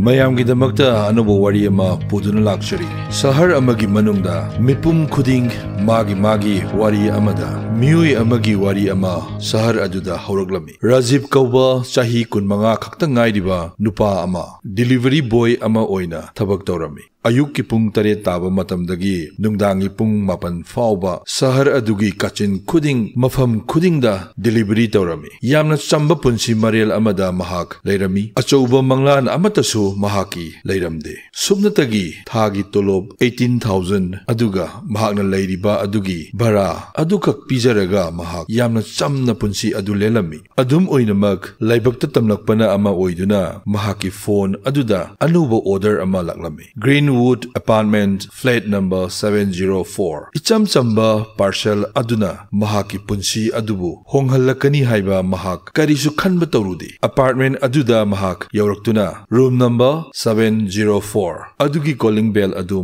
ꯃꯌꯥꯝꯒꯤꯗꯃꯛꯇ ꯑꯅꯧꯕ ꯋꯥꯔꯤ ꯑꯃ ꯄꯨꯗꯨꯅ ꯂꯥꯛꯆꯔꯤ꯫ ꯁꯍꯔ ꯑꯃꯒꯤ ꯃꯅꯨꯡꯗ ꯃꯤꯄꯨꯝ ꯈꯨꯗꯤꯡ ꯃꯥꯒꯤ ꯋꯥꯔꯤ ꯑꯃꯗ ꯃꯤꯑꯣꯏ ꯑꯃꯒꯤ ꯋꯥꯔꯤ ꯑꯃ ꯁꯍꯔ ꯑꯗꯨꯗ ꯍꯧꯔꯛꯂꯝꯃꯤ꯫ ꯔꯥꯖꯤꯕ ꯀꯧꯕ ꯆꯍꯤ 25 ꯈꯛꯇ ꯉꯥꯏꯔꯤꯕ ꯅꯨꯄꯥ ꯑꯃ ꯗꯤꯂꯤꯚꯔꯤ ꯕꯣꯏ ꯑꯃ ꯑꯣꯏꯅ ꯊꯕꯛ ꯇꯧꯔꯝꯃꯤ꯫ ꯑꯌꯨꯛꯀꯤ ꯄꯨꯡ 8 ꯇꯥꯕ ꯃꯇꯝꯗꯒꯤ ꯅꯨꯡꯗꯥꯡꯒꯤ ꯄꯨꯡ 9 ꯐꯥꯎꯕ ꯁꯍꯔ ꯑꯗꯨꯒꯤ ꯀꯥꯆꯤꯟ ꯈꯨꯗꯤꯡ ꯃꯐꯝ ꯈꯨꯗꯤꯡꯗ ꯗꯤꯂꯤꯚꯔꯤ ꯇꯧꯔꯝꯃꯤ꯫ ꯌꯥꯝꯅ ꯆꯝꯕ ꯄꯨꯟꯁꯤ ꯃꯔꯦꯜ ꯑꯃꯗ ꯃꯍꯥꯛ ꯂꯩꯔꯝꯃꯤ꯫ ꯑꯆꯧꯕ ꯃꯪꯂꯥꯟ ꯑꯃꯠꯇꯁꯨ ꯃꯍꯥꯛꯀꯤ ꯂꯩꯔꯝꯗꯦ꯫ ꯁꯨꯞꯅꯇꯒꯤ ꯊꯥꯒꯤ ꯇꯣꯂꯣꯞ 18,000 ꯑꯗꯨꯒ ꯃꯍꯥꯛꯅ ꯂꯩꯔꯤꯕ ꯑꯗꯨꯒꯤ ꯚꯔꯥ ꯑꯗꯨꯈꯛ ꯄꯤꯖꯔꯒ ꯃꯍꯥꯛ ꯌꯥꯝꯅ ꯆꯝꯅ ꯄꯨꯟꯁꯤ ꯑꯗꯨ ꯂꯦꯜꯂꯝꯃꯤ꯫ ꯑꯗꯨꯝ ꯑꯣꯏꯅꯃꯛ ꯂꯥꯏꯕꯛꯇ ꯇꯝꯂꯛꯄꯅ ꯑꯃ ꯑꯣꯏꯗꯨꯅ ꯃꯍꯥꯛꯀꯤ ꯐꯣꯟ ꯑꯗꯨꯗ ꯑꯅꯧꯕ ꯑꯣꯔꯗꯔ ꯑꯃ ꯂꯥꯛꯂꯝꯃꯤ꯫ Greenwood Apartment Flat Number 704 ꯏꯆꯝ ꯆꯝꯕ ꯄꯥꯔꯁꯦꯜ ꯑꯗꯨꯅ ꯃꯍꯥꯛꯀꯤ ꯄꯨꯟꯁꯤ ꯑꯗꯨꯕꯨ ꯍꯣꯡꯍꯜꯂꯛꯀꯅꯤ ꯍꯥꯏꯕ ꯃꯍꯥꯛ ꯀꯔꯤꯁꯨ ꯈꯟꯕ ꯇꯧꯔꯨꯗꯦ꯫ ꯑꯄꯥꯔꯠꯃꯦꯟꯠ ꯑꯗꯨꯗ ꯃꯍꯥꯛ ꯌꯧꯔꯛꯇꯨꯅ ꯔꯨꯝ ꯅꯝꯕꯔ 704 ꯑꯗꯨꯒꯤ ꯀꯣꯂꯤꯡ ꯕꯦꯜ ꯑꯗꯨ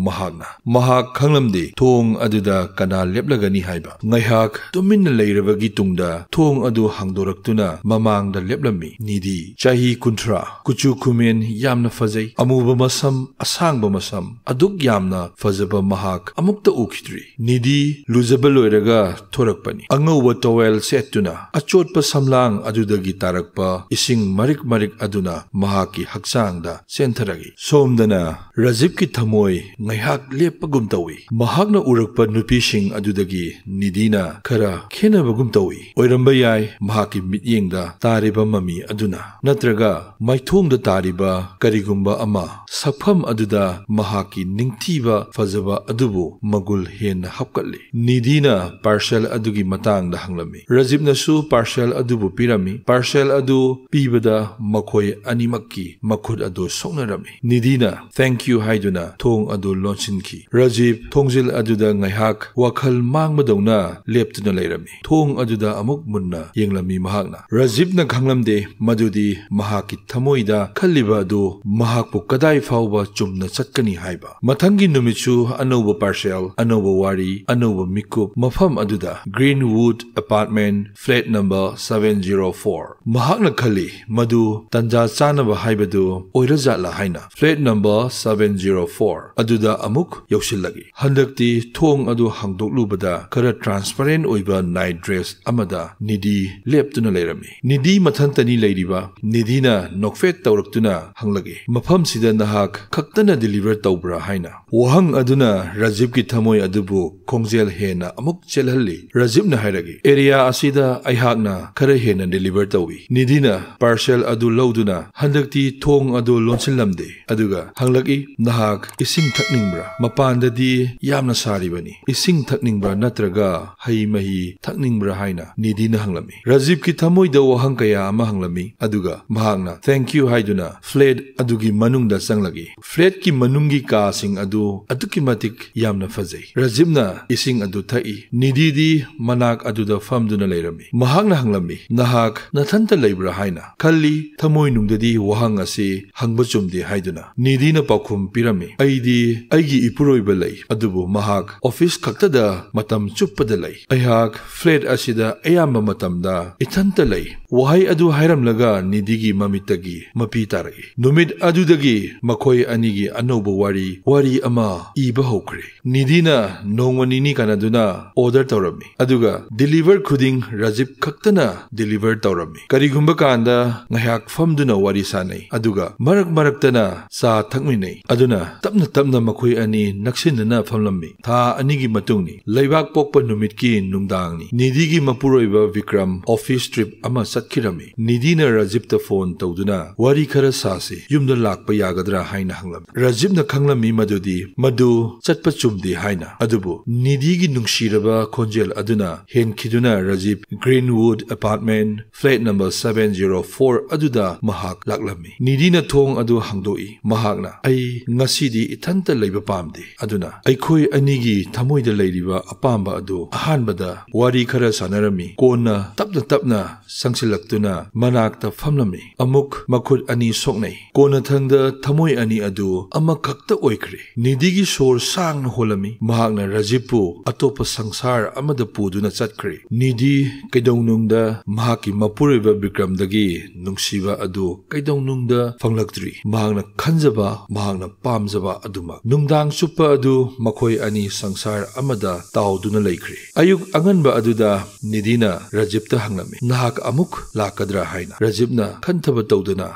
ꯃꯍꯥꯛ ꯈꯪꯂꯝꯗꯦ ꯊꯣꯡ ꯑꯗꯨꯗ ꯀꯅꯥ ꯂꯦꯞꯂꯒꯅꯤ ꯍꯥꯏꯕ꯫ ꯉꯥꯏꯍꯥꯛ ꯇꯨꯃꯤꯟꯅ ꯂꯩꯔꯕꯒꯤ ꯇꯨꯡꯗ ꯊꯣꯡ ꯑꯗꯨ ꯍꯥꯡꯗꯣꯔꯛꯇꯨꯅ ꯃꯃꯥꯡꯗ ꯂꯦꯞꯂꯝꯃꯤ꯫ ꯅꯤꯗꯤ, ꯆꯍꯤ 30, ꯀꯨꯆꯨ ꯀꯨꯃꯦꯟ ꯌꯥꯝꯅ ꯐꯖꯩ, ꯑꯃꯨꯕ ꯃꯁꯝ, ꯑꯁꯥꯡꯕ ꯃꯁꯝ, ꯑꯗꯨꯛ ꯌꯥꯝꯅ ꯐꯖꯕ ꯃꯍꯥꯛ ꯑꯃꯨꯛꯇ ꯎꯈꯤꯗ꯭ꯔꯤ꯫ ꯅꯤꯗꯤ ꯂꯨꯖꯕ ꯂꯣꯏꯔꯒ ꯊꯣꯔꯛꯄꯅꯤ꯫ ꯑꯉꯧꯕ ꯇꯣꯋꯦꯜ ꯁꯦꯠꯇꯨꯅ ꯑꯆꯣꯠꯄ ꯁꯝꯂꯥꯡ ꯑꯗꯨꯗꯒꯤ ꯇꯥꯔꯛꯄ ꯏꯁꯤꯡ ꯃꯔꯤꯛ ꯃꯔꯤꯛ ꯑꯗꯨꯅ ꯃꯍꯥꯛꯀꯤ ꯍꯛꯆꯥꯡꯗ ꯆꯦꯟꯊꯔꯛꯏ꯫ ꯁꯣꯝꯗꯅ ꯔꯥꯖꯤꯕꯀꯤ ꯊꯃꯣꯏ ꯉꯥꯏꯍꯥꯛ ꯂꯦꯞꯄꯒꯨꯝ ꯇꯧꯏ꯫ ꯃꯍꯥꯛꯅ ꯎꯔꯛꯄ ꯅꯨꯄꯤꯁꯤꯡ ꯑꯗꯨꯗꯒꯤ ꯅꯤꯗꯤꯅ ꯈꯔ ꯈꯦꯟꯅꯕꯒꯨꯝ ꯇꯧꯏ꯫ ꯑꯣꯏꯔꯝꯕ ꯌꯥꯏ ꯃꯍꯥꯛꯀꯤ ꯃꯤꯠꯌꯦꯡꯗ ꯇꯥꯔꯤꯕ ꯃꯃꯤ ꯑꯗꯨꯅ, ꯅꯠꯇ꯭ꯔꯒ ꯃꯥꯏꯊꯣꯡꯗ ꯇꯥꯔꯤꯕ ꯀꯔꯤꯒꯨꯝꯕ ꯑꯃ ꯁꯛꯐꯝ ꯑꯗꯨꯗ ꯃꯍꯥꯛꯀꯤ ꯅꯤꯡꯊꯤꯕ ꯐꯖꯕ ꯑꯗꯨꯕꯨ ꯃꯒꯨꯜ ꯍꯦꯟꯅ ꯍꯥꯞꯀꯠꯂꯤ꯫ ꯅꯤꯗꯤꯅ ꯄꯥꯔꯁꯦꯜ ꯑꯗꯨꯒꯤ ꯃꯇꯥꯡꯗ ꯍꯪꯂꯝꯃꯤ꯫ ꯔꯥꯖꯤꯕꯅꯁꯨ ꯄꯥꯔꯁꯦꯜ ꯑꯗꯨꯕꯨ ꯄꯤꯔꯝꯃꯤ꯫ ꯄꯥꯔꯁꯦꯜ ꯑꯗꯨ ꯄꯤꯕꯗ ꯃꯈꯣꯏ ꯑꯅꯤꯃꯛꯀꯤ ꯃꯈꯨꯠ ꯑꯗꯨ ꯁꯣꯛꯅꯔꯝꯃꯤ꯫ ꯅꯤꯗꯤꯅ ꯊꯦꯡꯛ ꯌꯨ ꯍꯥꯏꯗꯨꯅ ꯊꯣꯡ ꯑꯗꯨ ꯂꯣꯟꯁꯤꯟꯈꯤ꯫ ꯔꯥꯖꯤꯕ ꯊꯣꯡꯖꯤꯜ ꯑꯗꯨꯗ ꯉꯥꯏꯍꯥꯛ ꯋꯥꯈꯜ ꯃꯥꯡꯕꯗꯧꯅ ꯂꯦꯞꯇꯨꯅ ꯂꯩꯔꯝꯃꯤ꯫ ꯊꯣꯡ ꯑꯗꯨꯗ ꯑꯃꯨꯛ ꯃꯨꯟꯅ ꯌꯦꯡꯂꯝꯃꯤ ꯃꯍꯥꯛꯅ꯫ ꯔꯥꯖꯤꯕꯅ ꯈꯪꯂꯝꯗꯦ ꯃꯗꯨꯗꯤ ꯃꯍꯥꯛꯀꯤ ꯊꯃꯣꯏꯗ ꯈꯜꯂꯤꯕ ꯑꯗꯨ ꯃꯍꯥꯛꯄꯨ ꯀꯗꯥꯏ ꯐꯥꯎꯕ ꯆꯨꯝꯅ ꯆꯠꯀꯅꯤ ꯍꯥꯏꯕ꯫ ꯃꯊꯪꯒꯤ ꯅꯨꯃꯤꯠꯁꯨ ꯑꯅꯧꯕ ꯄꯥꯔꯁꯦꯜ, ꯑꯅꯧꯕ ꯋꯥꯔꯤ, ꯑꯅꯧꯕ ꯃꯤꯀꯨꯞ꯫ ꯃꯐꯝ ꯑꯗꯨꯗ Greenwood Apartment Flat Number 704 ꯃꯍꯥꯛꯅ ꯈꯜꯂꯤ ꯃꯗꯨ ꯇꯟꯖꯥ ꯆꯥꯅꯕ ꯍꯥꯏꯕꯗꯨ ꯑꯣꯏꯔꯖꯥꯠꯂ ꯍꯥꯏꯅ꯫ ꯐ꯭ꯂꯦꯠ ꯅꯝꯕꯔ 704 ꯑꯗꯨꯗ ꯑꯃꯨꯛ ꯌꯧꯁꯤꯜꯂꯛꯏ꯫ ꯍꯟꯗꯛꯇꯤ ꯊꯣꯡ ꯑꯗꯨ ꯍꯥꯡꯗꯣꯛꯂꯨꯕꯗ ꯈꯔ ꯇ꯭ꯔꯥꯟꯁꯄꯔꯦꯟꯠ ꯑꯣꯏꯕ ꯅꯥꯏꯠ ꯗ꯭ꯔꯦꯁ ꯑꯃꯗ ꯅꯤꯗꯤ ꯂꯦꯞꯇꯨꯅ ꯂꯩꯔꯝꯃꯤ꯫ ꯅꯤꯗꯤ ꯃꯊꯟꯇꯅꯤ ꯂꯩꯔꯤꯕ? ꯅꯤꯗꯤꯅ ꯅꯣꯛꯐꯦꯠ ꯇꯧꯔꯛꯇꯨꯅ ꯍꯪꯂꯛꯏ꯫ ꯃꯐꯝꯁꯤꯗ ꯅꯍꯥꯛ ꯈꯛꯇꯅ ꯗꯤꯂꯤꯚꯔ ꯇꯧꯕ꯭ꯔꯥ ꯍꯥꯏꯅ꯫ ꯋꯥꯍꯪ ꯑꯗꯨꯅ ꯔꯥꯖꯤꯕꯀꯤ ꯊꯃꯣꯏ ꯑꯗꯨꯕꯨ ꯈꯣꯡꯖꯦꯜ ꯍꯦꯟꯅ ꯑꯃꯨꯛ ꯆꯦꯜꯍꯜꯂꯤ꯫ ꯔꯥꯖꯤꯕꯅ ꯍꯥꯏꯔꯛꯏ, ꯑꯦꯔꯤꯌꯥ ꯑꯁꯤꯗ ꯑꯩꯍꯥꯛꯅ ꯈꯔ ꯍꯦꯟꯅ ꯗꯤꯂꯤꯚꯔ ꯇꯧꯏ꯫ ꯅꯤꯗꯤꯅ ꯄꯥꯔꯁꯦꯜ ꯑꯗꯨ ꯂꯧꯗꯨꯅ ꯍꯟꯗꯛꯇꯤ ꯊꯣꯡ ꯑꯗꯨ ꯂꯣꯟꯁꯤꯜꯂꯝꯗꯦ꯫ ꯑꯗꯨꯒ ꯍꯪꯂꯛꯏ, ꯅꯍꯥꯛ ꯏꯁꯤꯡ ꯊꯛꯅꯤꯡꯕ꯭ꯔꯥ? ꯃꯄꯥꯟꯗꯗꯤ ꯌꯥꯝꯅ ꯁꯥꯔꯤꯕꯅꯤ꯫ ꯏꯁꯤꯡ ꯊꯛꯅꯤꯡꯕ꯭ꯔꯥ ꯅꯠꯇ꯭ꯔꯒ ꯍꯩ ꯃꯍꯤ ꯊꯛꯅꯤꯡꯕ꯭ꯔꯥ ꯍꯥꯏꯅ ꯅꯤꯗꯤꯅ ꯍꯪꯂꯝꯃꯤ꯫ ꯔꯥꯖꯤꯕꯀꯤ ꯊꯃꯣꯏꯗ ꯋꯥꯍꯪ ꯀꯌꯥ ꯑꯃ ꯍꯪꯂꯝꯃꯤ꯫ ꯑꯗꯨꯒ ꯃꯍꯥꯛꯅ ꯊꯦꯡꯛ ꯌꯨ ꯍꯥꯏꯗꯨꯅ ꯐ꯭ꯂꯦꯠ ꯑꯗꯨꯒꯤ ꯃꯅꯨꯡꯗ ꯆꯪꯂꯛꯏ꯫ ꯐ꯭ꯂꯦꯠꯀꯤ ꯃꯅꯨꯡꯒꯤ ꯀꯥꯁꯤꯡ ꯑꯗꯨ ꯑꯗꯨꯛꯀꯤ ꯃꯇꯤꯛ ꯌꯥꯝꯅ ꯐꯖꯩ꯫ ꯔꯥꯖꯤꯕꯅ ꯏꯁꯤꯡ ꯑꯗꯨ ꯊꯛꯏ꯫ ꯅꯤꯗꯤꯗꯤ ꯃꯅꯥꯛ ꯑꯗꯨꯗ ꯐꯝꯗꯨꯅ ꯂꯩꯔꯝꯃꯤ꯫ ꯃꯍꯥꯛꯅ ꯍꯪꯂꯝꯃꯤ, ꯅꯍꯥꯛ ꯅꯊꯟꯇ ꯂꯩꯕ꯭ꯔꯥ ꯍꯥꯏꯅ꯫ ꯈꯜꯂꯤ ꯊꯃꯣꯏꯅꯨꯡꯗꯗꯤ ꯋꯥꯍꯪ ꯑꯁꯤ ꯍꯪꯕ ꯆꯨꯝꯗꯦ ꯍꯥꯏꯗꯨꯅ ꯅꯤꯗꯤꯅ ꯄꯥꯎꯈꯨꯝ ꯄꯤꯔꯝꯃꯤ꯫ ꯑꯩꯗꯤ ꯑꯩꯒꯤ ꯏꯄꯨꯔꯣꯏꯕ ꯂꯩ, ꯑꯗꯨꯕꯨ ꯃꯍꯥꯛ ꯑꯣꯐꯤꯁ ꯈꯛꯇꯗ ꯃꯇꯝ ꯆꯨꯞꯄꯗ ꯂꯩ꯫ ꯑꯩꯍꯥꯛ ꯐ꯭ꯂꯦꯠ ꯑꯁꯤꯗ ꯑꯌꯥꯝꯕ ꯃꯇꯝꯗ ꯏꯊꯟꯇ ꯂꯩ꯫ ꯋꯥꯍꯩ ꯑꯗꯨ ꯍꯥꯏꯔꯝꯂꯒ ꯅꯤꯗꯤꯒꯤ ꯃꯃꯤꯠꯇꯒꯤ ꯃꯄꯤ ꯇꯥꯔꯛꯏ꯫ ꯅꯨꯃꯤꯠ ꯑꯗꯨꯗꯒꯤ ꯃꯈꯣꯏ ꯑꯅꯤꯒꯤ ꯑꯅꯧꯕ ꯋꯥꯔꯤ ꯑꯃ ꯏꯕ ꯍꯧꯈ꯭ꯔꯦ꯫ ꯅꯤꯗꯤꯅ ꯅꯣꯡꯃ ꯅꯤꯅꯤ ꯀꯥꯟꯅꯗꯨꯅ ꯑꯣꯔꯗꯔ ꯇꯧꯔꯝꯃꯤ꯫ ꯑꯗꯨꯒ ꯗꯤꯂꯤꯚꯔ ꯈꯨꯗꯤꯡ ꯔꯥꯖꯤꯕ ꯈꯛꯇꯅ ꯗꯤꯂꯤꯚꯔ ꯇꯧꯔꯝꯃꯤ꯫ ꯀꯔꯤꯒꯨꯝꯕ ꯀꯥꯟꯗ ꯉꯥꯏꯍꯥꯛ ꯐꯝꯗꯨꯅ ꯋꯥꯔꯤ ꯁꯥꯅꯩ꯫ ꯑꯗꯨꯒ ꯃꯔꯛ ꯃꯔꯛꯇꯅ ꯆꯥ ꯊꯛꯃꯤꯟꯅꯩ꯫ ꯑꯗꯨꯅ ꯇꯞꯅ ꯇꯞꯅ ꯃꯈꯣꯏ ꯑꯅꯤ ꯅꯛꯁꯤꯟꯅꯅ ꯐꯝꯂꯝꯃꯤ꯫ ꯊꯥ 2ꯒꯤ ꯃꯇꯨꯡꯅꯤ꯫ ꯂꯩꯕꯥꯛ ꯄꯣꯛꯄ ꯅꯨꯃꯤꯠꯀꯤ ꯅꯨꯡꯗꯥꯡꯅꯤ꯫ ꯅꯤꯗꯤꯒꯤ ꯃꯄꯨꯔꯣꯏꯕ ꯕꯤꯀ꯭ꯔꯝ ꯑꯣꯐꯤꯁ ꯇ꯭ꯔꯤꯞ ꯑꯃ ꯆꯠꯈꯤꯔꯝꯃꯤ꯫ ꯅꯤꯗꯤꯅ ꯔꯥꯖꯤꯕꯇ ꯐꯣꯟ ꯇꯧꯗꯨꯅ ꯋꯥꯔꯤ ꯈꯔ ꯁꯥꯁꯤ, ꯌꯨꯝꯗ ꯂꯥꯛꯄ ꯌꯥꯒꯗ꯭ꯔꯥ ꯍꯥꯏꯅ ꯍꯪꯂꯝꯃꯤ꯫ ꯔꯥꯖꯤꯕꯅ ꯈꯪꯂꯝꯃꯤ ꯃꯗꯨ ꯆꯠꯄ ꯆꯨꯝꯗꯦ ꯍꯥꯏꯅ꯫ ꯑꯗꯨꯕꯨ ꯅꯤꯗꯤꯒꯤ ꯅꯨꯡꯁꯤꯔꯕ ꯈꯣꯟꯖꯦꯜ ꯑꯗꯨꯅ ꯍꯦꯟꯈꯤꯗꯨꯅ Rajiv Greenwood Apartment Flat Number 704 ꯑꯗꯨꯗ ꯃꯍꯥꯛ ꯂꯥꯛꯂꯝꯃꯤ꯫ ꯅꯤꯗꯤꯅ ꯊꯣꯡ ꯑꯗꯨ ꯍꯥꯡꯗꯣꯛꯏ꯫ ꯃꯍꯥꯛꯅ, ꯑꯩ ꯉꯁꯤꯗꯤ ꯏꯊꯟꯇ ꯂꯩꯕ ꯄꯥꯝꯗꯦ, ꯑꯗꯨꯅ ꯑꯩꯈꯣꯏ ꯑꯅꯤꯒꯤ ꯊꯃꯣꯏꯗ ꯂꯩꯔꯤꯕ ꯑꯄꯥꯝꯕ ꯑꯗꯨ ꯑꯍꯥꯟꯕꯗ ꯋꯥꯔꯤ ꯈꯔ ꯁꯥꯟꯅꯔꯝꯃꯤ꯫ ꯀꯣꯟꯅ ꯇꯞꯅ ꯇꯞꯅ ꯆꯪꯁꯤꯜꯂꯛꯇꯨꯅ ꯃꯅꯥꯛꯇ ꯐꯝꯂꯝꯃꯤ ꯑꯃꯨꯛ ꯃꯈꯨꯠ ꯑꯅꯤ ꯁꯣꯛꯅꯩ ꯀꯣꯟꯅꯊꯪꯗ ꯊꯃꯣꯏ ꯑꯅꯤ ꯑꯗꯨ ꯑꯃꯈꯛꯇ ꯑꯣꯏꯈ꯭ꯔꯦ ꯅꯤꯙꯤꯒꯤ ꯁꯣꯔ ꯁꯥꯡꯅ ꯍꯣꯜꯂꯝꯃꯤ ꯃꯍꯥꯛꯅ ꯔꯥꯖꯤꯕꯄꯨ ꯑꯇꯣꯞꯄ ꯁꯪꯁꯥꯔ ꯑꯃꯗ ꯄꯨꯗꯨꯅ ꯆꯠꯈ꯭ꯔꯦ ꯅꯤꯙꯤ ꯀꯩꯗꯧꯅꯨꯡꯗ ꯃꯍꯥꯛꯀꯤ ꯃꯄꯨꯔꯣꯏꯕ ꯕꯤꯀ꯭ꯔꯝꯗꯒꯤ ꯅꯨꯡꯁꯤꯕ ꯑꯗꯨ ꯀꯩꯗꯧꯅꯨꯡꯗ ꯐꯪꯂꯛꯇ꯭ꯔꯤ ꯃꯍꯥꯛꯅ ꯈꯟꯖꯕ ꯃꯍꯥꯛꯅ ꯄꯥꯝꯖꯕ ꯑꯗꯨꯃꯛ ꯅꯨꯡꯗꯥꯡ ꯆꯨꯞꯄ ꯑꯗꯨ ꯃꯈꯣꯏ ꯑꯅꯤ ꯁꯪꯁꯥꯔ ꯑꯃꯗ ꯇꯥꯎꯗꯨꯅ ꯂꯩꯈ꯭ꯔꯦ ꯑꯌꯨꯛ ꯑꯉꯟꯕ ꯑꯗꯨꯗ ꯅꯤꯙꯤꯅ ꯔꯥꯖꯤꯕꯇ ꯍꯪꯂꯝꯃꯤ ꯅꯍꯥꯛ ꯑꯃꯨꯛ ꯂꯥꯛꯀꯗ꯭ꯔꯥ ꯍꯥꯏꯅ ꯔꯥꯖꯤꯕꯅ ꯈꯟꯊꯕ ꯇꯧꯗꯨꯅ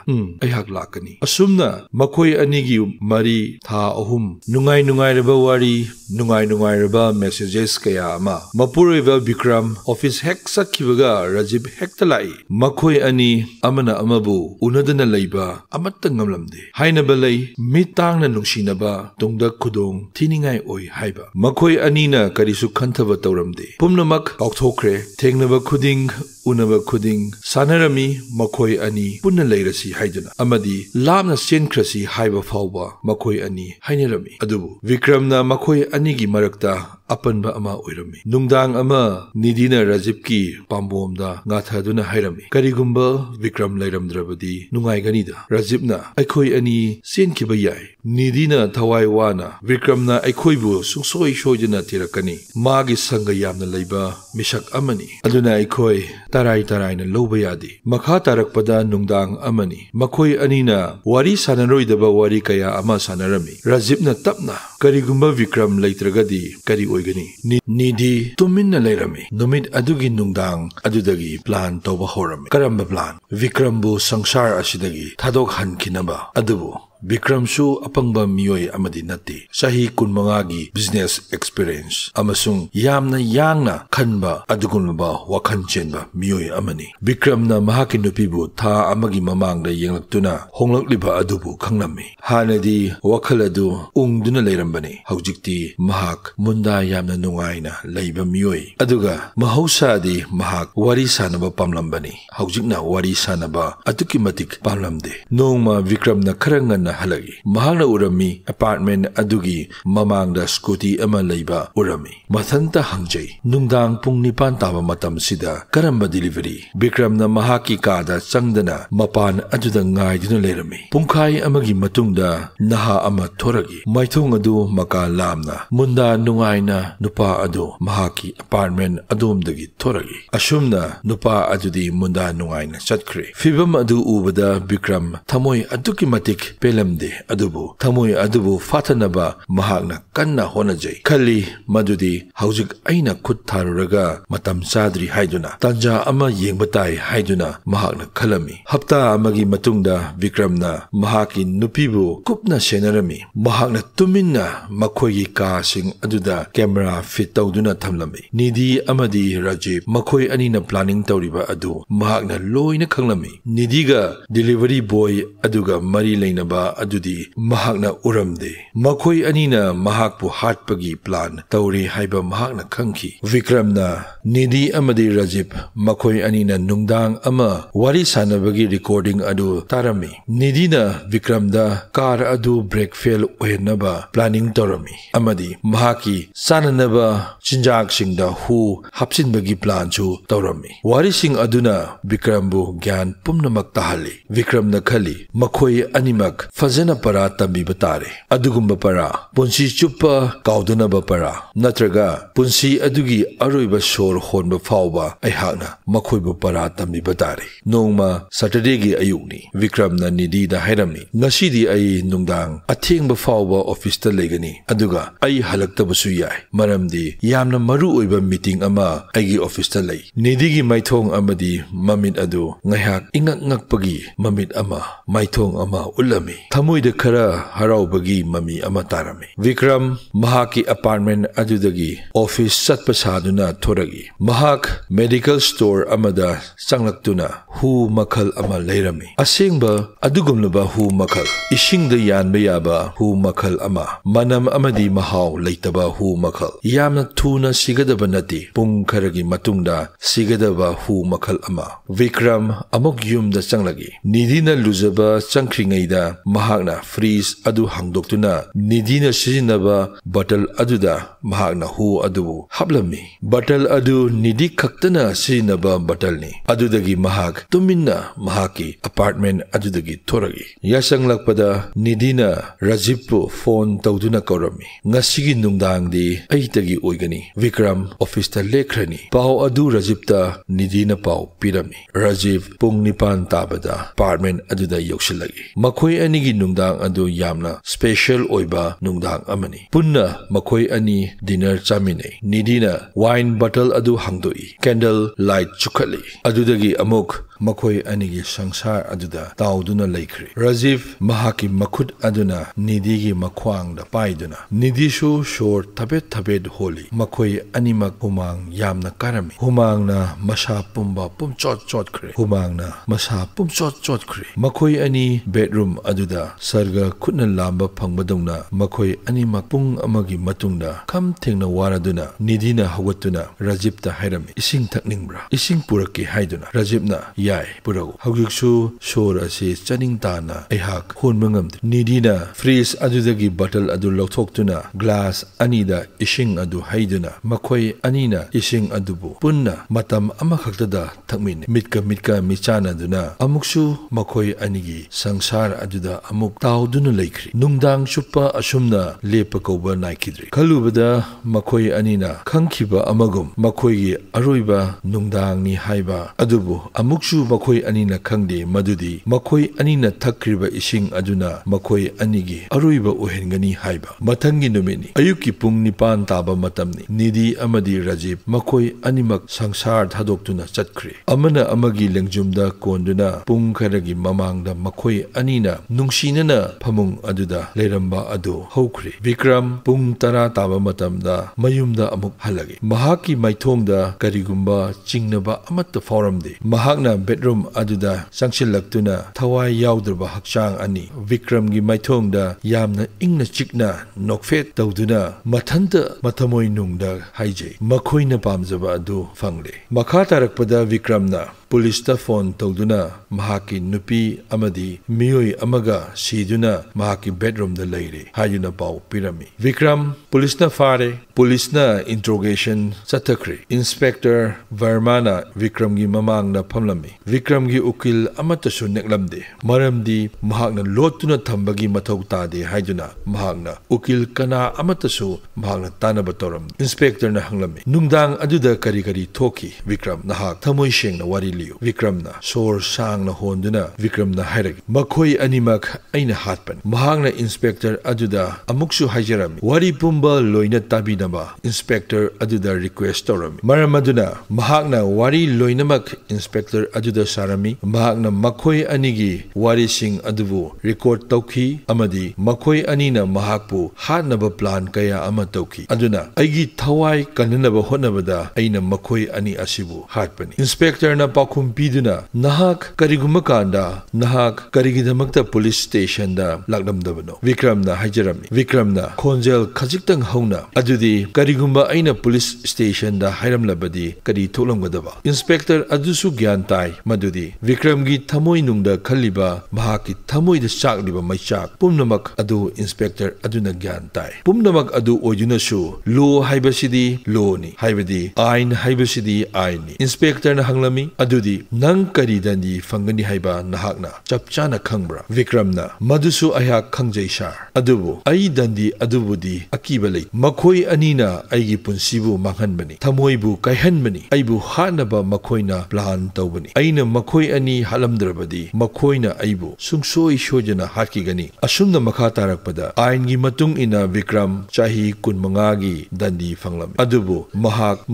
ꯑꯩꯍꯥꯛ ꯂꯥꯛꯀꯅꯤ ꯑꯁꯨꯝꯅ ꯃꯈꯣꯏ ꯑꯅꯤꯒꯤ ꯃꯔꯤ ꯊꯥ ꯑꯍꯨꯝ ꯅꯨꯡꯉꯥꯏꯔꯕ ꯋꯥꯔꯤ ꯅꯨꯡꯉꯥꯏꯔꯕ ꯃꯦꯁꯦꯖꯦꯁ ꯀꯌꯥ ꯑꯃ ꯃꯄꯨꯔꯣꯏꯕ ꯕꯤꯀ꯭ꯔꯝ ꯑꯣꯐꯤꯁ ꯍꯦꯛ ꯆꯠꯈꯤꯕꯒ ꯔꯥꯖꯤꯕ ꯍꯦꯛꯇ ꯂꯥꯛꯏ ꯃꯈꯣꯏ ꯑꯅꯤ ꯑꯃꯅ ꯑꯃꯕꯨ ꯎꯅꯗꯅ ꯂꯩꯕ ꯑꯃꯠꯇ ꯉꯝꯂꯝꯗꯦ ꯍꯥꯏꯅꯕ ꯂꯩ ꯃꯤꯠ ꯇꯥꯡꯅ ꯅꯨꯡꯁꯤꯅꯕ ꯇꯨꯡꯗ ꯈꯨꯗꯣꯡ ꯊꯤꯅꯤꯡꯉꯥꯏ ꯑꯣꯏ ꯍꯥꯏꯕ ꯃꯈꯣꯏ ꯑꯅꯤꯅ ꯀꯔꯤꯁꯨ ꯈꯟꯊꯕ ꯇꯧꯔꯝꯗꯦ ꯄꯨꯝꯅꯃꯛ ꯀꯥꯎꯊꯣꯛꯈ꯭ꯔꯦ ꯊꯦꯡꯅꯕ ꯈꯨꯗꯤꯡ ꯎꯅꯕ ꯈꯨꯗꯤꯡ ꯁꯥꯟꯅꯔꯝꯃꯤ ꯃꯈꯣꯏ ꯑꯅꯤ ꯄꯨꯟꯅ ꯂꯩꯔꯁꯤ ꯍꯥꯏꯗꯨꯅ ꯑꯃꯗꯤ ꯂꯥꯞꯅ ꯆꯦꯟꯈ꯭ꯔꯁꯤ ꯍꯥꯏꯕ ꯐꯥꯎꯕ ꯃꯈꯣꯏ ꯑꯅꯤ ꯍꯥꯏꯅꯔꯝꯃꯤ ꯑꯗꯨꯕꯨ ꯕꯤꯀ꯭ꯔꯝꯅ ꯃꯈꯣꯏ ꯑꯅꯤꯒꯤ ꯃꯔꯛꯇ ꯑꯄꯟꯕ ꯑꯃ ꯑꯣꯏꯔꯝꯃꯤ ꯅꯨꯡꯗꯥꯡ ꯑꯃ ꯅꯤꯙꯤꯅ ꯔꯥꯖꯤꯕꯀꯤ ꯄꯥꯝꯕꯣꯝꯗ ꯉꯥꯊꯗꯨꯅ ꯍꯥꯏꯔꯝꯃꯤ ꯀꯔꯤꯒꯨꯝꯕ ꯕꯤꯀ꯭ꯔꯝ ꯂꯩꯔꯝꯗ꯭ꯔꯕꯗꯤ ꯅꯨꯡꯉꯥꯏꯒꯅꯤꯗ ꯔꯥꯖꯤꯕꯅ ꯑꯩꯈꯣꯏ ꯑꯅꯤ ꯆꯦꯟꯈꯤꯕ ꯌꯥꯏ ꯅꯤꯙꯤꯅ ꯊꯋꯥꯏ ꯋꯥꯅ ꯕꯤꯀ꯭ꯔꯝꯅ ꯑꯩꯈꯣꯏꯕꯨ ꯁꯨꯡꯁꯣꯏ ꯁꯣꯏꯗꯅ ꯊꯤꯔꯛꯀꯅꯤ ꯃꯥꯒꯤ ꯁꯪꯒ ꯌꯥꯝꯅ ꯂꯩꯕ ꯃꯤꯁꯛ ꯑꯃꯅꯤ ꯑꯗꯨꯅ ꯑꯩꯈꯣꯏ ꯇꯔꯥꯏꯅ ꯂꯧꯕ ꯌꯥꯗꯦ ꯃꯈꯥ ꯇꯥꯔꯛꯄꯗ ꯅꯨꯡꯗꯥꯡ ꯑꯃꯅꯤ ꯃꯈꯣꯏ ꯑꯅꯤꯅ ꯋꯥꯔꯤ ꯁꯥꯟꯅꯔꯣꯏꯗꯕ ꯋꯥꯔꯤ ꯀꯌꯥ ꯑꯃ ꯁꯥꯟꯅꯔꯝꯃꯤ ꯔꯥꯖꯤꯕꯅ ꯇꯞꯅ ꯀꯔꯤꯒꯨꯝꯕ ꯕꯤꯀ꯭ꯔꯝ ꯂꯩꯇ꯭ꯔꯒꯗꯤ ꯀꯔꯤ ꯑꯣꯏꯒꯅꯤ ꯅꯤꯙꯤ ꯇꯨꯃꯤꯟꯅ ꯂꯩꯔꯝꯃꯤ ꯅꯨꯃꯤꯠ ꯑꯗꯨꯒꯤ ꯅꯨꯡꯗꯥꯡ ꯑꯗꯨꯗꯒꯤ ꯄ꯭ꯂꯥꯟ ꯇꯧꯕ ꯍꯧꯔꯝꯃꯤ ꯀꯔꯝꯕ ꯄ꯭ꯂꯥꯟ ꯕꯤꯀ꯭ꯔꯝꯕꯨ ꯁꯪꯁꯥꯔ ꯑꯁꯤꯗꯒꯤ ꯊꯥꯗꯣꯛꯍꯟꯈꯤꯅꯕ ꯑꯗꯨꯕꯨ ꯕꯤꯀ꯭ꯔꯝꯁꯨ ꯑꯄꯪꯕ ꯃꯤꯑꯣꯏ ꯑꯃꯗꯤ ꯅꯠꯇꯦ ꯆꯍꯤ 15ꯒꯤ ꯕꯤꯖꯤꯅꯦꯁ ꯑꯦꯛꯁꯄꯤꯔꯤꯌꯦꯟꯁ ꯑꯃꯁꯨꯡ ꯌꯥꯝꯅ ꯌꯥꯡꯅ ꯈꯟꯕ ꯑꯗꯨꯒꯨꯝꯂꯕ ꯋꯥꯈꯜ ꯆꯦꯟꯕ ꯃꯤꯑꯣꯏ ꯑꯃꯅꯤ ꯕꯤꯀ꯭ꯔꯝꯅ ꯃꯍꯥꯛꯀꯤ ꯅꯨꯄꯤꯕꯨ ꯊꯥ ꯑꯃꯒꯤ ꯃꯃꯥꯡꯗ ꯌꯦꯡꯂꯛꯇꯨꯅ ꯍꯣꯡꯂꯛꯂꯤꯕ ꯑꯗꯨꯕꯨ ꯈꯪꯂꯝꯃꯤ ꯍꯥꯟꯅꯗꯤ ꯋꯥꯈꯜ ꯑꯗꯨ ꯎꯪꯗꯨꯅ ꯂꯩꯔꯝꯕꯅꯤ ꯍꯧꯖꯤꯛꯇꯤ ꯃꯍꯥꯛ ꯃꯨꯟꯗꯥ ꯌꯥꯝꯅ ꯅꯨꯡꯉꯥꯏꯅ ꯂꯩꯕ ꯃꯤꯑꯣꯏ ꯑꯗꯨꯒ ꯃꯍꯧꯁꯥꯗꯤ ꯃꯍꯥꯛ ꯋꯥꯔꯤ ꯁꯥꯟꯅꯕ ꯄꯥꯝꯂꯝꯕꯅꯤ ꯍꯧꯖꯤꯛꯅ ꯋꯥꯔꯤ ꯁꯥꯟꯅꯕ ꯑꯗꯨꯛꯀꯤ ꯃꯇꯤꯛ ꯄꯥꯝꯂꯝꯗꯦ ꯅꯣꯡꯃ ꯕꯤꯀ꯭ꯔꯝꯅ ꯈꯔ ꯉꯟꯅ ꯍꯜꯂꯛꯏ ꯃꯍꯥꯛꯅ ꯎꯔꯝꯃꯤ ꯑꯦꯄꯥꯔꯠꯃꯦꯟꯠ ꯑꯗꯨꯒꯤ ꯃꯃꯥꯡꯗ ꯁ꯭ꯀꯨꯇꯤ ꯑꯃ ꯂꯩꯕ ꯎꯔꯝꯃꯤ ꯃꯊꯟꯇ ꯍꯪꯖꯩ ꯅꯨꯡꯗꯥꯡ ꯄꯨꯡ 9 ꯇꯥꯕ ꯃꯇꯝꯁꯤꯗ ꯀꯔꯝꯕ ꯗꯤꯂꯤꯚꯔꯤ ꯕꯤꯀ꯭ꯔꯝꯅ ꯃꯍꯥꯛꯀꯤ ꯀꯥꯗ ꯆꯪꯗꯅ ꯃꯄꯥꯟ ꯑꯗꯨꯗ ꯉꯥꯏꯗꯨꯅ ꯂꯩꯔꯝꯃꯤ ꯄꯨꯡꯈꯥꯏ ꯑꯃꯒꯤ ꯃꯇꯨꯡꯗ ꯅꯍꯥ ꯑꯃ ꯊꯣꯔꯛꯏ ꯃꯥꯏꯊꯣꯡ ꯑꯗꯨ ꯃꯀꯥ ꯂꯥꯝꯅ ꯃꯨꯟꯗꯥ ꯅꯨꯡꯉꯥꯏꯅ ꯅꯨꯄꯥ ꯑꯗꯨ ꯃꯍꯥꯛꯀꯤ ꯑꯦꯄꯥꯔꯠꯃꯦꯟꯠ ꯑꯗꯣꯝꯗꯒꯤ ꯊꯣꯔꯛꯏ ꯑꯁꯨꯝꯅ ꯅꯨꯄꯥ ꯑꯗꯨꯗꯤ ꯃꯨꯟꯗꯥ ꯅꯨꯡꯉꯥꯏꯅ ꯆꯠꯈ꯭ꯔꯦ ꯐꯤꯚꯝ ꯑꯗꯨ ꯎꯕꯗ ꯕꯤꯀ꯭ꯔꯝ ꯊꯃꯣꯏ ꯑꯗꯨꯛꯀꯤ ꯃꯇꯤꯛ ꯄꯦꯜꯂꯝꯗꯦ ꯑꯗꯨꯕꯨ ꯊꯃꯣꯏ ꯑꯗꯨꯕꯨ ꯐꯥꯊꯅꯕ ꯃꯍꯥꯛꯅ ꯀꯟꯅ ꯍꯣꯠꯅꯖꯩ ꯈꯜꯂꯤ ꯃꯗꯨꯗꯤ ꯍꯧꯖꯤꯛ ꯑꯩꯅ ꯈꯨꯠ ꯊꯥꯔꯨꯔꯒ ꯃꯇꯝ ꯆꯥꯗ꯭ꯔꯤ ꯍꯥꯏꯗꯨꯅ ꯇꯥꯟꯖꯥ ꯑꯃ ꯌꯦꯡꯕ ꯇꯥꯏ ꯍꯥꯏꯗꯨꯅ ꯃꯍꯥꯛꯅ ꯈꯜꯂꯝꯃꯤ ꯍꯞꯇꯥ ꯑꯃꯒꯤ ꯃꯇꯨꯡꯗ ꯕꯤꯀ꯭ꯔꯝꯅ ꯃꯍꯥꯛꯀꯤ ꯅꯨꯄꯤꯕꯨ ꯀꯨꯞꯅ ꯁꯦꯟꯅꯔꯝꯃꯤ ꯃꯍꯥꯛꯅ ꯇꯨꯃꯤꯟꯅ ꯃꯈꯣꯏꯒꯤ ꯀꯥꯁꯤꯡ ꯑꯗꯨꯗ ꯀꯦꯃꯦꯔꯥ ꯐꯤꯠ ꯇꯧꯗꯨꯅ ꯊꯝꯂꯝꯃꯤ ꯅꯤꯙꯤ ꯑꯃꯗꯤ ꯔꯥꯖꯤꯕ ꯃꯈꯣꯏ ꯑꯅꯤꯅ ꯄ꯭ꯂꯥꯅꯤꯡ ꯇꯧꯔꯤꯕ ꯑꯗꯨ ꯃꯍꯥꯛꯅ ꯂꯣꯏꯅ ꯈꯪꯂꯝꯃꯤ ꯅꯤꯙꯤꯒ ꯗꯤꯂꯤꯚꯔꯤ ꯕꯣꯏ ꯑꯗꯨꯒ ꯃꯔꯤ ꯂꯩꯅꯕ ꯑꯗꯨꯗꯤ ꯃꯍꯥꯛꯅ ꯎꯔꯝꯗꯦ ꯃꯈꯣꯏ ꯑꯅꯤꯅ ꯃꯍꯥꯛꯄꯨ ꯍꯥꯠꯄꯒꯤ ꯄ꯭ꯂꯥꯟ ꯇꯧꯔꯤ ꯍꯥꯏꯕ ꯃꯍꯥꯛꯅ ꯈꯪꯈꯤ ꯕꯤꯀ꯭ꯔꯝꯅ ꯅꯤꯙꯤ ꯑꯃꯗꯤ ꯔꯥꯖꯤꯕ ꯃꯈꯣꯏ ꯑꯅꯤꯅ ꯅꯨꯡꯗꯥꯡ ꯑꯃ ꯋꯥꯔꯤ ꯁꯥꯟꯅꯕꯒꯤ ꯔꯦꯀꯣꯔꯗꯤꯡ ꯑꯗꯨ ꯇꯥꯔꯝꯃꯤ ꯅꯤꯙꯤꯅ ꯕꯤꯀ꯭ꯔꯝꯗ ꯀꯥꯔ ꯑꯗꯨ ꯕ꯭ꯔꯦꯛ ꯐꯦꯜ ꯑꯣꯏꯍꯟꯅꯕ ꯄ꯭ꯂꯥꯅꯤꯡ ꯇꯧꯔꯝꯃꯤ ꯑꯃꯗꯤ ꯃꯍꯥꯛꯀꯤ ꯆꯥꯅꯅꯕ ꯆꯤꯟꯖꯥꯛꯁꯤꯡꯗ ꯍꯨ ꯍꯥꯞꯆꯤꯟꯕꯒꯤ ꯄ꯭ꯂꯥꯟꯁꯨ ꯇꯧꯔꯝꯃꯤ ꯋꯥꯔꯤꯁꯤꯡ ꯑꯗꯨꯅ ꯕꯤꯀ꯭ꯔꯝꯕꯨ ꯒ꯭ꯌꯥꯟ ꯄꯨꯝꯅꯃꯛ ꯇꯥꯍꯜꯂꯤ ꯕꯤꯀ꯭ꯔꯝꯅ ꯈꯜꯂꯤ ꯃꯈꯣꯏ ꯑꯅꯤꯃꯛ ꯐꯖꯅ ꯄꯔꯥ ꯇꯝꯕꯤꯕ ꯇꯥꯔꯦ ꯑꯗꯨꯒꯨꯝꯕ ꯄꯔꯥ ꯄꯨꯟꯁꯤ ꯆꯨꯞꯄ ꯀꯥꯎꯗꯅꯕ ꯄꯔꯥ ꯅꯠꯇ꯭ꯔꯒ ꯄꯨꯟꯁꯤ ꯑꯗꯨꯒꯤ ꯑꯔꯣꯏꯕ ꯁꯣꯔ ꯍꯣꯟꯕ ꯐꯥꯎꯕ ꯑꯩꯍꯥꯛꯅ ꯃꯈꯣꯏꯕꯨ ꯄꯔꯥ ꯇꯝꯕꯤꯕ ꯇꯥꯔꯦ ꯅꯣꯡꯃ ꯁꯇꯔꯗꯦꯒꯤ ꯑꯌꯨꯛꯅꯤ ꯕꯤꯀ꯭ꯔꯝꯅ ꯅꯤꯙꯤꯗ ꯍꯥꯏꯔꯝꯃꯤ ꯉꯁꯤꯗꯤ ꯑꯩ ꯅꯨꯡꯗꯥꯡ ꯑꯊꯦꯡꯕ ꯐꯥꯎꯕ ꯑꯣꯐꯤꯁꯇ ꯂꯩꯒꯅꯤ ꯑꯗꯨꯒ ꯑꯩ ꯍꯜꯂꯛꯇꯕꯁꯨ ꯌꯥꯏ ꯃꯔꯝꯗꯤ ꯌꯥꯝꯅ ꯃꯔꯨ ꯑꯣꯏꯕ ꯃꯤꯇꯤꯡ ꯑꯃ ꯑꯩꯒꯤ ꯑꯣꯐꯤꯁꯇ ꯂꯩ ꯅꯤꯙꯤꯒꯤ ꯃꯥꯏꯊꯣꯡ ꯑꯃꯗꯤ ꯃꯃꯤꯠ ꯑꯗꯨ ꯉꯥꯏꯍꯥꯛ ꯏꯉꯛ ꯉꯛꯄꯒꯤ ꯃꯃꯤꯠ ꯑꯃ ꯃꯥꯏꯊꯣꯡ ꯑꯃ ꯎꯠꯂꯝꯃꯤ ꯊꯃꯣꯏꯗ ꯈꯔ ꯍꯔꯥꯎꯕꯒꯤ ꯃꯃꯤ ꯑꯃ ꯇꯥꯔꯝꯃꯤ ꯕꯤꯀ꯭ꯔꯝ ꯃꯍꯥꯛꯀꯤ ꯑꯦꯄꯥꯔꯠꯃꯦꯟꯠ ꯑꯗꯨꯗꯒꯤ ꯑꯣꯐꯤꯁ ꯆꯠꯄ ꯁꯥꯗꯨꯅ ꯊꯣꯔꯛꯏ ꯃꯍꯥꯛ ꯃꯦꯗꯤꯀꯦꯜ ꯁ꯭ꯇꯣꯔ ꯑꯃꯗ ꯆꯪꯂꯛꯇꯨꯅ ꯍꯨ ꯃꯈꯜ ꯑꯃ ꯂꯩꯔꯝꯃꯤ ꯑꯁꯦꯡꯕ ꯑꯗꯨꯒꯨꯝꯂꯕ ꯍꯨ ꯃꯈꯜ ꯏꯁꯤꯡꯗ ꯌꯥꯟꯕ ꯌꯥꯕ ꯍꯨ ꯃꯈꯜ ꯑꯃ ꯃꯅꯝ ꯑꯃꯗꯤ ꯃꯍꯥꯎ ꯂꯩꯇꯕ ꯍꯨꯃꯈꯜ ꯌꯥꯝꯅ ꯊꯨꯅ ꯁꯤꯒꯗꯕ ꯅꯠꯇꯦ ꯄꯨꯡ ꯈꯔꯒꯤ ꯃꯇꯨꯡꯗ ꯁꯤꯒꯗꯕ ꯍꯨ ꯃꯈꯜ ꯑꯃ ꯕꯤꯀ꯭ꯔꯝ ꯑꯃꯨꯛ ꯌꯨꯝꯗ ꯆꯪꯂꯛꯏ ꯅꯤꯙꯤꯅ ꯂꯨꯖꯕ ꯆꯪꯈ꯭ꯔꯤꯉꯩꯗ mahakna freeze adu hangdoktuna nidina sizinaba bottle aduda mahakna hu adubu hablami bottle adu nidi khaktana sizinaba bottle ni adudagi mahak tuminna mahaki apartment adudagi thoragi yasanglakpada nidina Rajibpu phone tawduna kaurami ngasigi nungdangdi aitagi oigani Vikram office ta lekhrani pau adu Rajibta nidina pau pirami Rajiv pung nipan tabada apartment aduda yoksilagi makhoi anigi nungdang adu yamna special oiba nungdang amani punna makhoi ani dinner chamine nidina wine bottle adu hangdoi candle light chukhali adudagi amuk makhoi anigi sangsar aduda tauduna laikhri Rajiv mahaki makhut aduna nidigi makhwangda paiduna nidishu shor thabet holi makhoi animak humang yamna karami humangna masa pumba pumchot khre humangna masa pumchot khre makhoi ani bedroom aduda sarga khutna lamba phangbadongna makhoi animak pung amagi matungda kham thengna waraduna nidina hawatuna Rajibta hairami ising thakningbra ising puraki haiduna Rajibna yai puragu hawjiksu shor asi chaning tana aihak honma ngamde nidina freeze adudagi bottle adu lokthokuna glass anida ising adu haiduna makhoi anina ising adubu punna matam amakhaktada thakmine mitka michana duna amuksu makhoi anigi sangsar aduda amuk tauduna laikhri nungdang chupa asumna lepa koba naikidri khalubada makhoi anina khangkhiba amagum makhoigi aroiba nungdang ni haiba adubu amuksu makhoi anina khangde madudi makhoi anina thakriba ising aduna makhoi anigi aroiba ohengani haiba mathangi numini ayuki pung nipan taba matamni nidi amadi Rajiv makhoi animak sangsar thadoktuna chatkhri amana amagi lengjumda konduna pung kharagi mamangda makhoi anina nungsinana phamung aduda leramba adu haukhri Vikram pung tara taba matamda mayumda amuk halagi mahaki maithongda karigumba chingnaba amatta foramde mahakna bedroom aduda sangsillaktuna thawai yaudrba hakchang ani Vikramgi maithongda yamna ingna chikna nokfet tawduna mathanta mathamoi nungda haije makhoina pamjaba adu fangle makha tarakpada Vikramna Polista phone tawduna mahaki nupi amadi miyoi amaga siduna mahaki bedroom da leire hayuna pau pirami Vikram polisna fare polisna interrogation chathakri Inspector Vermana Vikramgi mamangna phamlami Vikramgi ukil amata su neklamde maramdi mahakna lotuna thambagi mathau tade haiduna mahakna ukil kana amata su mahakna tanaba toram Inspector na hanglami nungdang aduda kari thoki Vikram nahak thamoi shengna wari Vikramna sor sang na honduna Vikramna hairagi makhoi animak aina hatpan mahakna Inspector aduda amuksu haijarami wari pumba loina tabinaba Inspector aduda request torami maramaduna mahakna wari loinamak Inspector aduda sarami mahakna makhoi anigi wari sing adubu record tawki amadi makhoi anina mahakpu hatnaba plan kaya ama tawki aduna aigi thawai kananaba hotnabada aina makhoi ani asibu hatpani Inspector na pakhum piduna nahak kariguma kanda nahak karigidamakta police station da lakdamdabano Vikramna haijarami Vikramna khonjel khajiktang hauna adudi karigumba aina police station da hairamlabadi kari tholamgadaba Inspector adusu gyan tai madudi Vikramgi thamoi nungda khaliba mahaki thamoi da chakliba maichak pumnamak adu Inspector aduna gyan tai pumnamak adu oiduna su lo haibasidi lo ni haibadi ain haibasidi ain ni Inspector na hanglami adudi nang kari dandi fangani haiba nahakna chapchana khangbra Vikramna madusu aya khangjai shar adubu ai dandi adubudi akibalai makhoi anina aigi punsibu manghanbani thamoibu kaihanbani aibu hanaba makhoina plan tawbani aina makhoi ani halamdrabadi makhoina aibu sungsoi shojana hatkigani asumna makha tarakpada aingi matung ina Vikram chahi 15 gi dandi fanglam adubu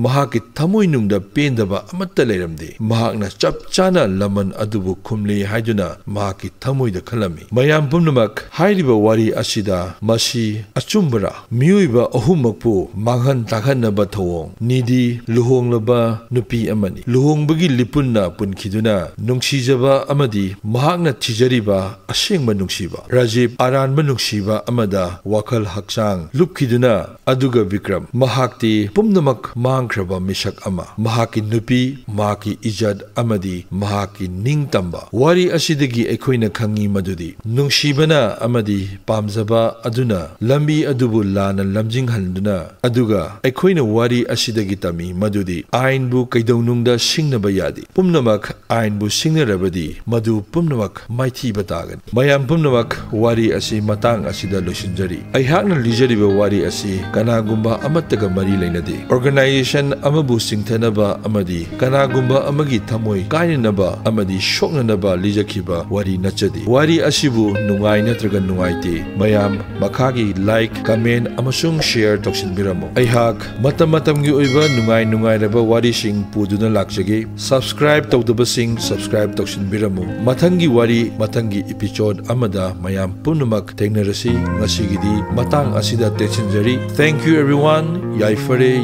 mahaki thamoi nungda pendaba amatta leiramde mahakna chapchana laman adubu khumle haiduna mahaki thamoi da khalami mayam pumnamak hairiba wari asida masi achumbara miyuiba ahumakpu manghan takhanaba thawong nidi luhonglaba nupi amani luhongbagi lipunna punkhiduna nungsijaba amadi mahakna thijariba asengba nungsiba Rajiv aranba nungsiba amada wakhal hakchang lupkhiduna aduga Vikram mahakti pumnamak mangkhraba misak ama mahaki nupi mahaki ijat amadi mahaki ningtamba. Wari asidagi aikoina khangi madudi nungshibana amadi pamjaba aduna lambi adubu lana lamjinghanduna aduga aikoina wari asidagi tami madudi ain kaidaunungda singnaba yadi pumnamak ain bu singnarabadi madu pumnamak maithi batagan mayam pumnamak wari asi matang asida losinjari aihakna lijariba wari asi kanagumba amattaga mari leinade organization amabu singthanaba amadi kanagumba amagi thamoi kainanaba amadi shoknanaba lijakhiba wari nachadi wari asibu nungai natraga nungaite mayam makhagi like comment amasung share toksinbiramo aihak matamgi oiba nungai raba wari sing puduna lakjage subscribe tawdabasing subscribe toksinbiramo mathangi wari mathangi episode amada mayam punumak tengnarasi ngasigidi matang asida techinjari. Thank you everyone. Yaifare.